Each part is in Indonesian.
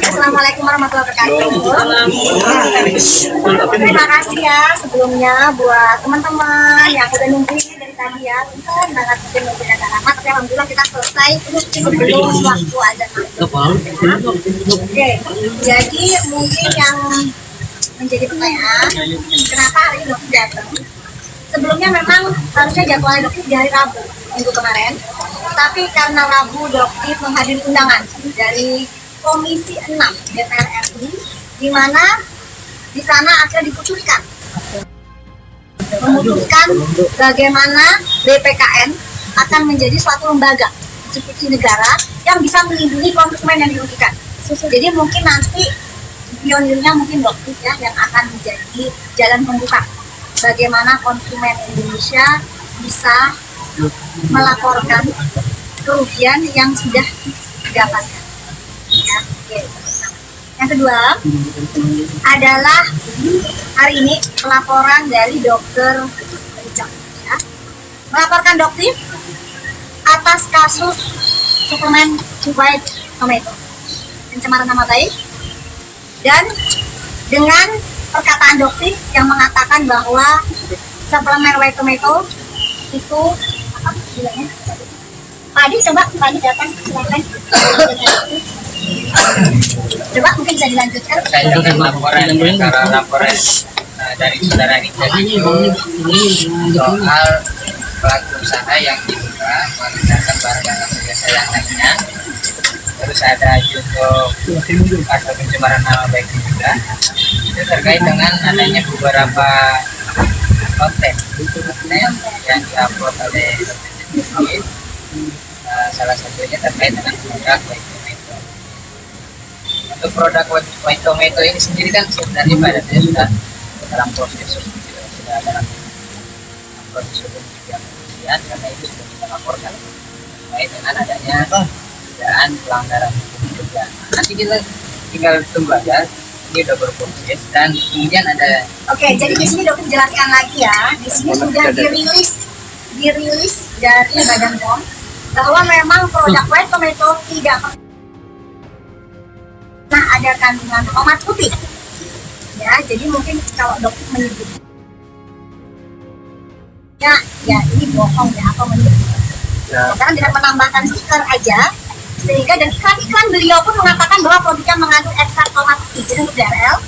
Assalamualaikum warahmatullahi wabarakatuh. Terima kasih ya sebelumnya buat teman-teman yang udah nungguin dari tadi ya. Bentar banget mungkin nungguin agak lama, tapi alhamdulillah kita selesai sebelum waktu azan maghrib. Oke, jadi mungkin yang menjadi pertanyaan, kenapa hari ini dokter datang? Sebelumnya memang harusnya jadwalnya dokter di hari Rabu minggu kemarin, tapi karena Rabu dokter menghadiri undangan dari Komisi 6 DPR RI, di mana di sana akhirnya memutuskan bagaimana BPKN akan menjadi suatu lembaga institusi negara yang bisa melindungi konsumen yang dirugikan. Jadi mungkin nanti pionirnya mungkin dokter ya yang akan menjadi jalan pembuka bagaimana konsumen Indonesia bisa melaporkan kerugian yang sudah didapatkan. Ya, oke. Yang kedua adalah hari ini pelaporan dari Dokter Richard, ya. Melaporkan dokter atas kasus suplemen white tomato, pencemaran nama baik, dan dengan perkataan dokter yang mengatakan bahwa suplemen white tomato itu apa bilangnya? Pak Adi, coba Pak Adi datang, silakan. Coba mungkin bisa dilanjutkan. Saya dengan laporan dari saudara Richard soal pelaku usaha yang diduga menggunakan barang jasa yang lainnya. Terus ada juga pasal pencemaran nama baik juga. Itu terkait dengan adanya beberapa konten yang diupload oleh Dokter. Salah satunya terkait dengan produk white tomato. Untuk produk white tomato ini sendiri kan sebenarnya pada dia sudah dalam proses sudah dalam proses hukum kemudian karena itu sudah kita laporkan terkait dengan adanya dugaan pelanggaran hukum juga. Nanti kita tinggal tunggu aja, ini udah berproses dan kemudian ada. Oke, jadi di sini dokter jelaskan lagi ya. Di sini sudah dirilis dari Badan POM bahwa memang produk white tomato tidak pernah ada kandungan tomat putih. Ya, jadi mungkin kalau dokter menyebut ya ini bohong ya atau menyebut. Karena tidak menambahkan stiker aja, sehingga dan iklan beliau pun mengatakan bahwa produknya mengandung ekstrak tomat putih. Jadi untuk DRL,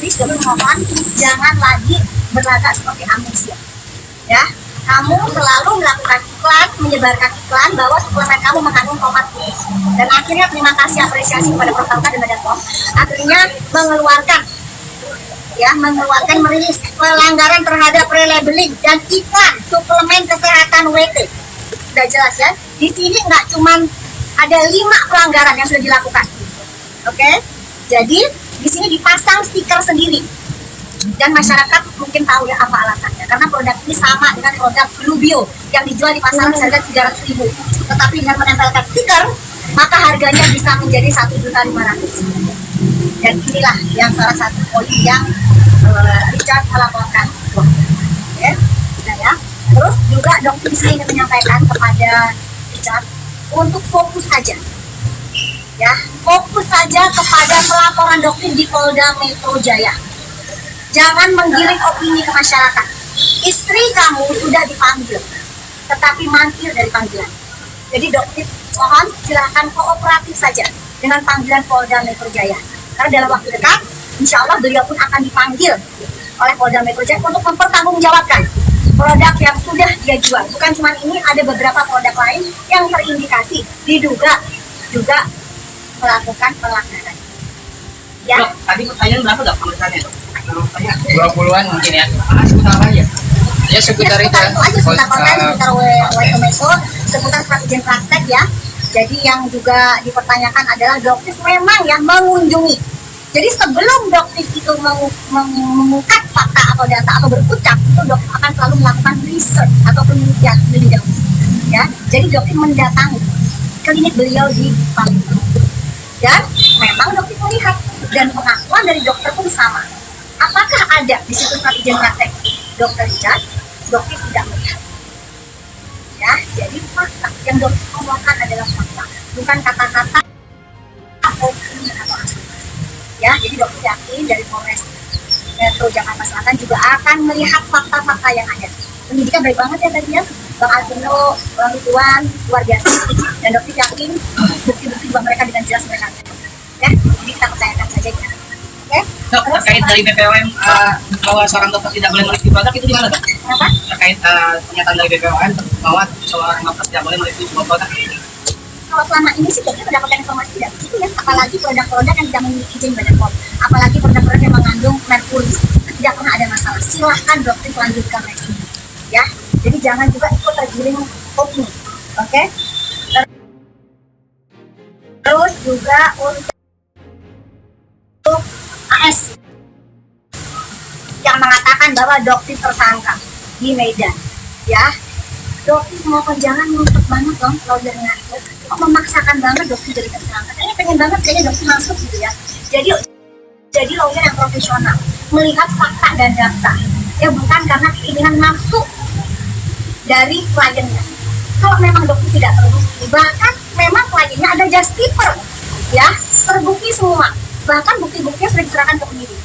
please dokter mohon jangan lagi berlagak seperti amnesia. Ya, kamu selalu melakukan iklan, menyebarkan iklan bahwa suplemen kamu mengandung tomat putih. Dan akhirnya terima kasih apresiasi kepada Prof. Talka dan Badan POM, akhirnya mengeluarkan merilis pelanggaran terhadap relabeling dan iklan suplemen kesehatan WT. Sudah jelas ya. Di sini nggak cuman ada 5 pelanggaran yang sudah dilakukan. Oke? Jadi di sini dipasang stiker sendiri. Dan masyarakat mungkin tahu ya apa alasannya. Karena produk ini sama dengan produk Blue Bio yang dijual di pasaran seharga 300.000. Tetapi dengan menempelkan stiker, maka harganya bisa menjadi 1.500.000. Dan inilah yang salah satu poin yang Richard melaporkan. Ya, nah ya. Terus juga dokter di sini ingin menyampaikan kepada Richard untuk fokus saja. Ya, fokus saja kepada pelaporan dokter di Polda Metro Jaya. Jangan menggiring opini ke masyarakat. Istri kamu sudah dipanggil, tetapi mangkir dari panggilan. Jadi dokter mohon silakan kooperatif saja dengan panggilan Polda Metro Jaya. Karena dalam waktu dekat, insya Allah beliau pun akan dipanggil oleh Polda Metro Jaya untuk mempertanggungjawabkan produk yang sudah dia jual. Bukan cuma ini, ada beberapa produk lain yang terindikasi diduga juga melakukan pelanggaran. Ya. Dok, tadi pertanyaan berapa dok? Pertanyaannya? 20-an mungkin ya. Seputar apa ya? Ya seputar itu aja, seputar konten, seputar white tomato, seputar strategi praktek ya. Jadi yang juga dipertanyakan adalah dokter memang yang mengunjungi. Jadi sebelum dokter itu mengungkap fakta atau data atau berucap, itu dokter akan selalu melakukan research atau penelitian lebih dahulu. Ya, jadi dokter mendatangi klinik beliau di Palembang. Dan memang dokter melihat dan pengakuan dari dokter pun sama. Apakah ada di situ strategi praktek dokter Richard? Dokter tidak melihat. Ya, jadi fakta yang dokter omongkan adalah fakta, bukan bukan kata-kata opini atau asumsi. Ya, jadi dokter yakin dari Polres Metro Jakarta Selatan juga akan melihat fakta-fakta yang ada. Pendidikan baik banget ya tadi ya, Bang Alvino, Bang Ridwan, luar biasa. Dan dokter yakin bukti-bukti bahwa mereka dengan jelas mereka ya, jadi kita percayakan saja ya. Oke? Dok, terkait dari BPOM bahwa seorang dokter tidak boleh mereview produk itu gimana dok? Kenapa? Terkait pernyataan dari BPOM bahwa seorang dokter tidak boleh mereview sebuah produk. Kalau selama ini sih dokter mendapatkan informasi tidak begitu ya, apalagi produk-produk yang tidak memiliki izin Badan POM, apalagi produk-produk yang mengandung merkuri, tidak pernah ada masalah. Silahkan dokter lanjutkan lagi ya, jadi jangan juga ikut tergiring opini. Oke? Terus juga untuk AS yang mengatakan bahwa dokter tersangka di Medan ya, dokter mohon jangan nuntut banget dong lawyernya, kok memaksakan banget dokter jadi tersangka. Kayaknya pengen banget kayaknya dokter masuk gitu ya. Jadi lawyer yang profesional, melihat fakta dan data ya, bukan karena keinginan nafsu dari kliennya. Kalau memang dokter tidak terbukti, bahkan memang kliennya ada justifier ya, terbukti semua, bahkan bukti-buktinya sudah diserahkan ke penyidik.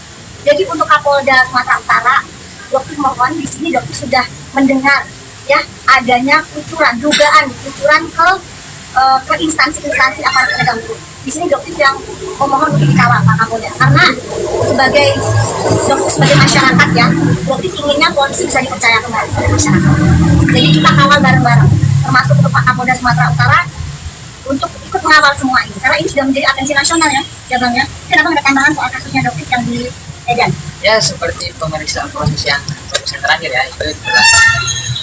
Jadi untuk Kapolda Sumatera Utara, dokter mohon di sini dokter sudah mendengar ya adanya dugaan kucuran ke instansi-instansi aparat penegak hukum. Di sini dokter yang memohon untuk dikawal Pak Kapolda, karena sebagai dokter sebagai masyarakat ya, dokter inginnya polisi bisa dipercaya kembali oleh masyarakat. Jadi kita kawal bareng-bareng, termasuk untuk Pak Kapolda Sumatera Utara untuk ikut mengawal semua ini, karena ini sudah menjadi atensi nasional ya Bang ya. Kenapa ada tambahan soal kasusnya dokter yang di Medan? Ya seperti pemeriksaan proses yang terakhir ya, itu telah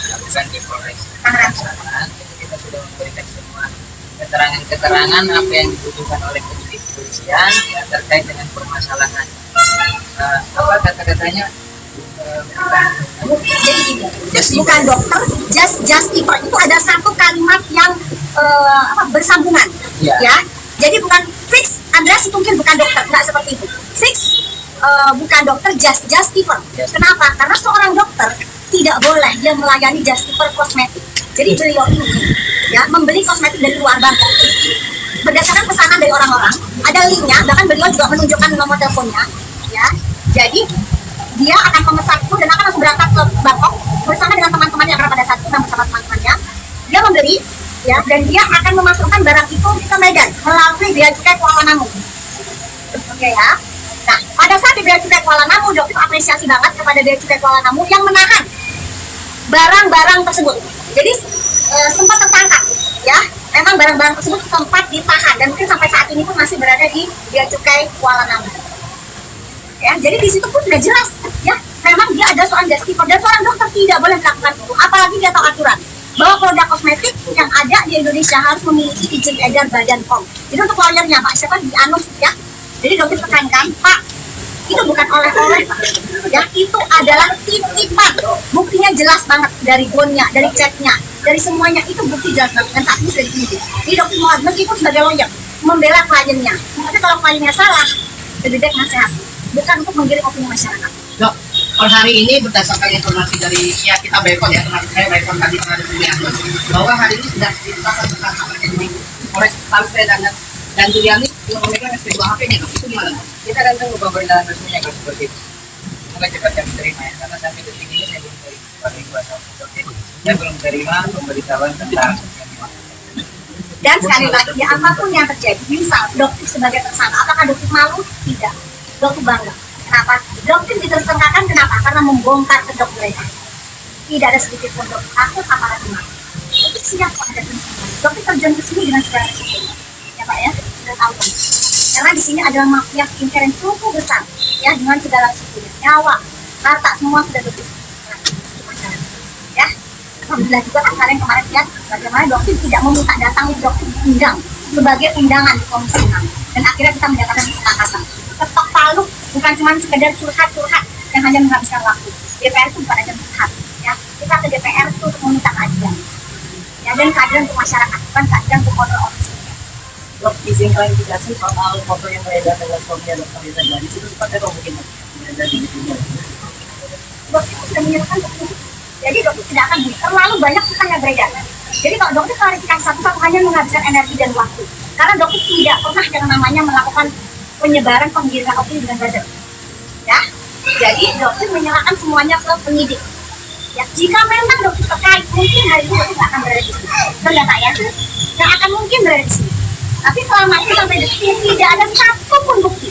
dilakukan di Polres Tangerang Selatan. Kita sudah memberikan semua keterangan-keterangan apa yang dibutuhkan oleh penyidik kepolisian ya, terkait dengan permasalahan apa kata-katanya jadi gini, bukan dokter, justifier itu ada satu kalimat yang bersambungan ya. Jadi bukan fix Andreas itu mungkin bukan dokter, nggak seperti itu. Fix bukan dokter, justifier. Kenapa? Karena seorang dokter tidak boleh dia melayani justifier kosmetik. Jadi beliau ini ya membeli kosmetik dari luar Bangkok berdasarkan pesanan dari orang-orang, ada linknya, bahkan beliau juga menunjukkan nomor teleponnya ya. Jadi dia akan memesan itu dan akan langsung berangkat ke Bangkok bersama dengan teman-temannya, karena pada saat itu bersama teman-temannya dia membeli ya, dan dia akan memasukkan barang itu ke Medan melalui Bea Cukai Kuala Namu. Oke ya. Nah, pada saat di Bea Cukai Kuala Namu, dokter apresiasi banget kepada Bea Cukai Kuala Namu yang menahan barang-barang tersebut. Jadi sempat tertangkap ya, memang barang-barang tersebut sempat ditahan dan mungkin sampai saat ini pun masih berada di Bea Cukai Kuala Namu. Ya, jadi di situ pun sudah jelas ya, memang dia ada soal justifier dan seorang dokter tidak boleh melakukan itu, apalagi dia tahu aturan bahwa produk kosmetik yang ada di Indonesia harus memiliki izin edar Badan POM. Jadi untuk lawyernya Pak siapa di Anus ya, jadi dokter tekankan Pak, itu bukan oleh-oleh Pak ya, itu adalah titipan, buktinya jelas banget dari bonnya, dari ceknya, dari semuanya, itu bukti jelas banget dan saat ini sudah diuji. Jadi dokter mohon meskipun sebagai lawyer membela kliennya, tapi kalau kliennya salah lebih baik nasihat, bukan untuk menggiring opini masyarakat. Dok, per hari ini berdasarkan informasi dari ya kita Baikon ya, termasuk saya Baikon tadi terhadap bahwa hari ini sudah ditetapkan tersangka di Polres Tangerang dan Juliani yang memegang SP2 HP-nya, dok. Itu gimana? kita akan tunggu pemerintahan resminya kalau seperti itu. Semoga cepat yang diterima ya, karena sampai detik ini saya belum dari kuasa hukum. Saya belum terima pemberitahuan tentang Dan sekali lagi ya, apapun yang terjadi, misal dokter sebagai tersangka, apakah dokter malu? Tidak, dokter bangga. Kenapa? Dokter ditersangkakan kenapa? Karena membongkar kedok mereka. Tidak ada sedikit pun dokter takut apalagi malu. Itu siap kok ada tersangka. Dokter terjun ke sini dengan segala risikonya. Ya Pak ya, sudah tahu kan? Karena di sini adalah mafia skincare yang cukup besar, ya dengan segala risikonya, nyawa, harta semua sudah dokter. Ya, alhamdulillah juga kan kemarin lihat bagaimana dokter tidak meminta datang di dokter diundang sebagai undangan di Komisi 6, dan akhirnya kita mendapatkan kesepakatan. Ketok palu, bukan cuma sekedar curhat-curhat yang hanya menghabiskan waktu. DPR itu bukan aja curhat, ya. Kita ke DPR itu untuk meminta keadilan, ya, dan keadilan untuk masyarakat, bukan keadilan untuk orang-orang. Dok, izin klarifikasi soal foto yang beredar dengan suaminya Dr. Rita Gadis itu seperti apa mungkin beredar di video? Dokter sudah menyerahkan dokter. Jadi dokter tidak akan terlalu banyak yang beredar. Jadi kalau dokter klarifikasi satu-satu hanya menghabiskan energi dan waktu. Karena dokter tidak pernah yang namanya melakukan penyebaran penggiringan opini dengan buzzer. Ya, jadi dokter menyerahkan semuanya ke penyidik. Ya, jika memang dokter terkait, mungkin hari ini dokter nggak akan berada di sini. Ternyata ya, nggak akan mungkin berada di sini. Tapi selama ini sampai detik ini tidak ada satupun bukti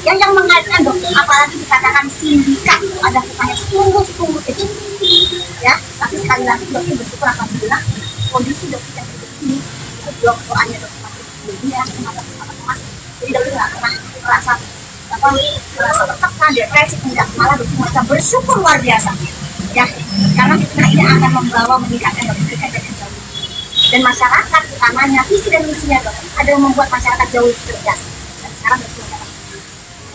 yang mengaitkan dokter, apalagi dikatakan sindikat ada bukannya sungguh-sungguh kecil. Ya, tapi sekali lagi dokter bersyukur alhamdulillah kondisi dokter yang seperti ini itu doanya dokter masih ya semangat emas. Jadi dokter nggak pernah merasa tertekan, depresi, tidak, malah dokter merasa bersyukur luar biasa. Ya, karena fitnah ini akan membawa meningkatkan dokter kerja yang jauh. Dan masyarakat utamanya visi dan misinya dokter adalah membuat masyarakat jauh lebih cerdas. Dan sekarang dokter mendapat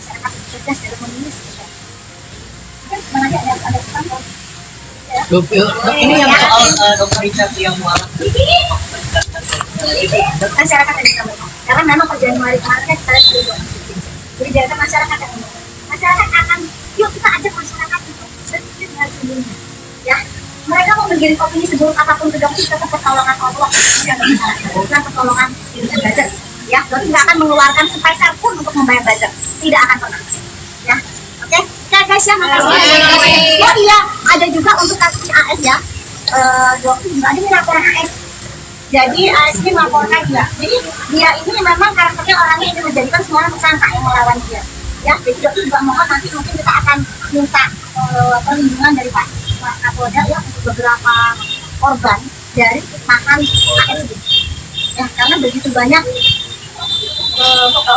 masyarakat cerdas dalam memilih sesuatu. Mungkin sebenarnya ada pesan dok. Ya. Ini yang soal dokter Richard yang mualaf. Masyarakat yang bisa melihat. Karena memang per Januari kemarin kan kita lihat ada dua institusi. Jadi biarkan masyarakat yang melihat. Masyarakat akan, yuk kita ajak masyarakat untuk berpikir dengan sebelumnya. Ya, mereka mau menggiring opini sebelum apapun ke dokter, tetap pertolongan Allah yang bukan pertolongan dengan buzzer. Ya, dokter tidak akan mengeluarkan sepeser pun untuk membayar buzzer, tidak akan pernah. Ya, oke, guys ya, makasih. Oh iya, ada juga untuk kasus AS ya. Dokter juga ada yang laporan AS. Jadi AS ini melaporkan juga. Jadi dia ini memang karakternya orangnya ini menjadikan semua orang tersangka yang melawan dia. Ya, jadi dokter juga mohon nanti mungkin kita akan minta perlindungan dari Pak Kapolda ya untuk beberapa korban dari fitnahan AS ini. Ya, karena begitu banyak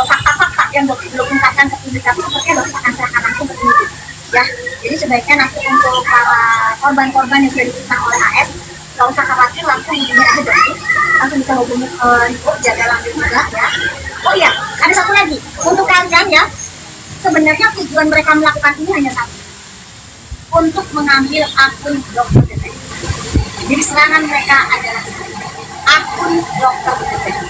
fakta-fakta yang dokter belum ungkapkan ke publik, tapi sepertinya dokter akan serahkan langsung ke penyidik. Ya, jadi sebaiknya nanti untuk para korban-korban yang sudah difitnah oleh AS, nggak usah khawatir, langsung hubungi aja dokter, langsung bisa hubungi Riko, jaga lanjut juga ya. Oh iya, ada satu lagi untuk kalian ya. Sebenarnya tujuan mereka melakukan ini hanya satu, untuk mengambil akun dokter DPR. Jadi serangan mereka adalah akun dokter DPR.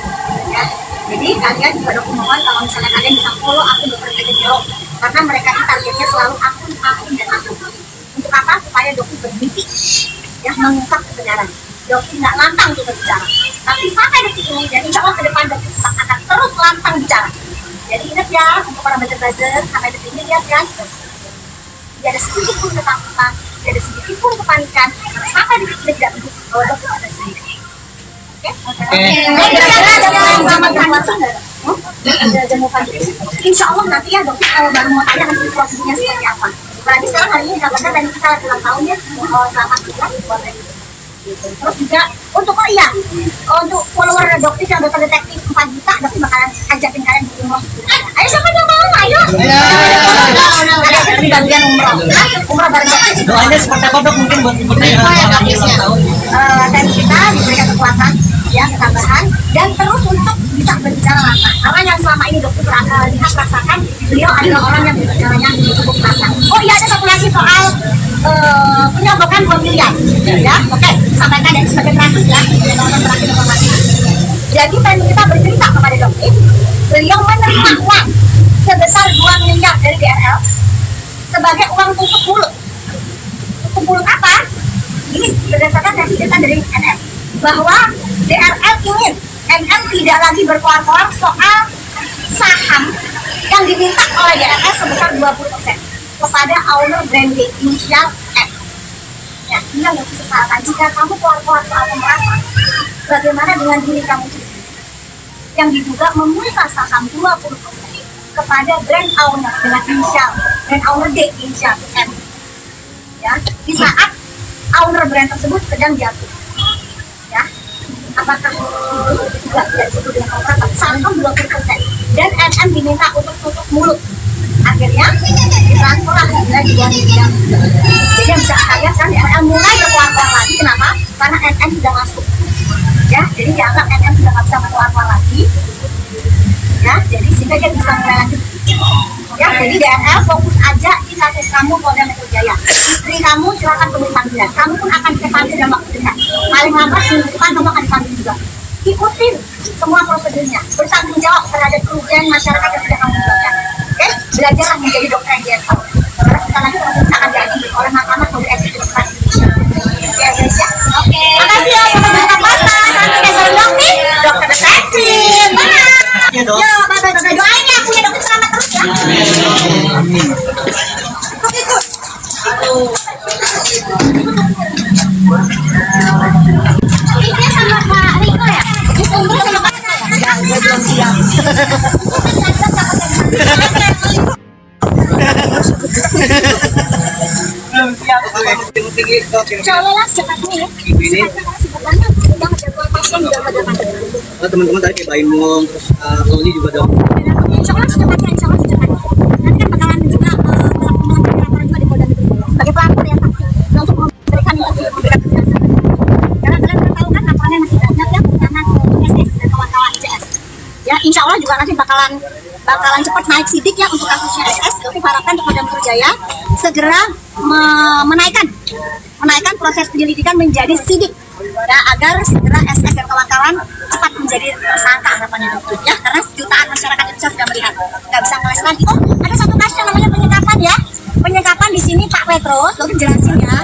Ya. Jadi kalian juga dokter mohon kalau misalnya kalian bisa follow akun dokter DPR, karena mereka ini targetnya selalu akun dan akun. Untuk apa? Supaya dokter berhenti ya mengungkap kebenaran. Dokter nggak lantang untuk berbicara, tapi sampai detik ini dan insya Allah ke depan dokter akan terus lantang bicara. Jadi ingat ya, untuk para buzzer-buzzer, sampai detik ini lihat kan, tidak ada sedikit pun ketakutan, tidak ada sedikit pun kepanikan, karena sampai detik ini tidak duduk bahwa dokter ada sendiri. Oke? Ada mau pagi. Insya Allah nanti ya dokter kalau baru mau tanya nanti prosesnya seperti apa. Berarti sekarang hari ini dikabarkan dan kita lagi ulang tahun ya, selamat juga buat terus juga untuk untuk follower dokter yang dokter detektif 4 juta, dokter bakalan ajakin kalian bikin umroh. Ayo siapa yang mau? Ayo. Ada di bagian umroh bareng dokter. Doanya seperti apa dok? Mungkin buat pertanyaan tahun. Dan kita diberikan kekuatan, ya ketambahan dan terus untuk bisa berbicara lancar. Karena yang selama ini dokter lihat rasakan, beliau adalah orang yang berbicaranya cukup lancar. Oh iya, ada satu lagi soal penyogokan 2 miliar. Ya, oke. Sampaikan dan sebagai terakhir ya, terakhir informasi. Jadi kita bercerita kepada dokter, beliau menerima uang sebesar 2 miliar dari DRL sebagai uang tutup mulut. Tutup mulut apa? Ini berdasarkan versi cerita dari NM bahwa DRL ingin NM tidak lagi berkoar-koar soal saham yang diminta oleh DRL sebesar 20% kepada owner branding inisial M. Ya, ini yang bisa sesalkan. Jika kamu keluar-keluar soal pemerasan, bagaimana dengan diri kamu sendiri yang diduga memiliki saham 20% kepada brand owner dengan inisial brand owner D inisial M. Ya, di saat owner brand tersebut sedang jatuh. Ya, apakah itu juga tidak disebut dengan pemerasan? Saham 20% dan MM diminta untuk tutup mulut. Akhirnya ditransfer lah sebenarnya 2 miliar. Jadi yang bisa kalian sekarang MM mulai berkuar-kuar lagi. Kenapa? Karena MM sudah masuk. Ya, jadi dianggap MM sudah nggak bisa berkuar-kuar lagi. Ya, jadi sehingga dia bisa mulai lanjut. Ya, jadi DRL fokus aja di kasus kamu Polda Metro Jaya. Istri kamu silakan tunggu panggilan. Kamu pun akan dipanggil dalam waktu dekat. Paling lambat minggu depan kamu akan dipanggil juga. Ikutin semua prosedurnya. Bertanggung jawab terhadap kerugian masyarakat yang sudah kamu sebabkan. Oke, belajarlah menjadi dokter yang gentle. Karena sebentar lagi kamu akan diadili oleh Mahkamah Kode Etik Kedokteran Indonesia. Oke guys ya. Oke. Makasih ya, sampai jumpa pas. Sampai jumpa dokter detektif. Ini sama Pak Riko ya? Disumbul sama Pak ya, gue belum siap. Coba lah cepatnya ya. Cepatnya udah jadwal pasien udah pada mantap. Teman-teman tadi kayak Baimong, terus Loli juga dong. Insya Allah secepatnya, insya Allah secepatnya. Nanti kan bakalan juga melakukan laporan juga di Polda Metro Jaya sebagai pelapor ya saksi untuk memberikan informasi, memberikan penjelasan. Karena kalian kan tahu kan laporannya masih banyak ya tentang SS dan kawan-kawan ICS. Ya insya Allah juga nanti bakalan cepat naik sidik ya untuk kasusnya SS. Tapi harapkan Polda Metro Jaya segera menaikkan proses penyelidikan menjadi sidik ya, agar segera SS dan kawan-kawan cepat menjadi tersangka harapannya itu ya, karena jutaan masyarakat Indonesia sudah melihat nggak bisa ngeles lagi. Oh ada satu kasus yang namanya penyekapan ya, penyekapan di sini Pak Petrus lo jelasin ya,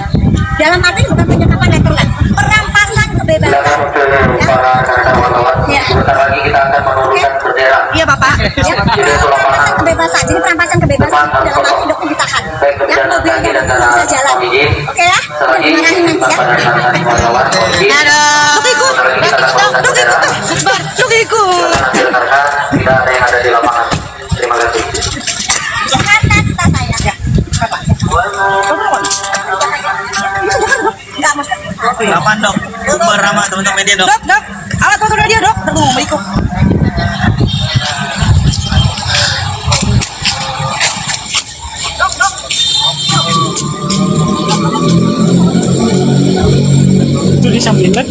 dalam arti bukan penyekapan letterlet, perampasan kebebasan ya. Iya Bapak ya, perampasan kebebasan, jadi perampasan kebebasan dalam arti dokter ditahan ya, mobilnya dokter nggak bisa jalan, oke ya, dimarahin nanti ya. Dok ikut, dok ikut. Tidak ada yang ada di lapangan. Terima kasih. Jakarta kita saya. Enggak mesti. Kapan dok? Beramah teman-teman media dok. Dok, alat foto dia dok, tunggu mau ikut. Itu disambilin.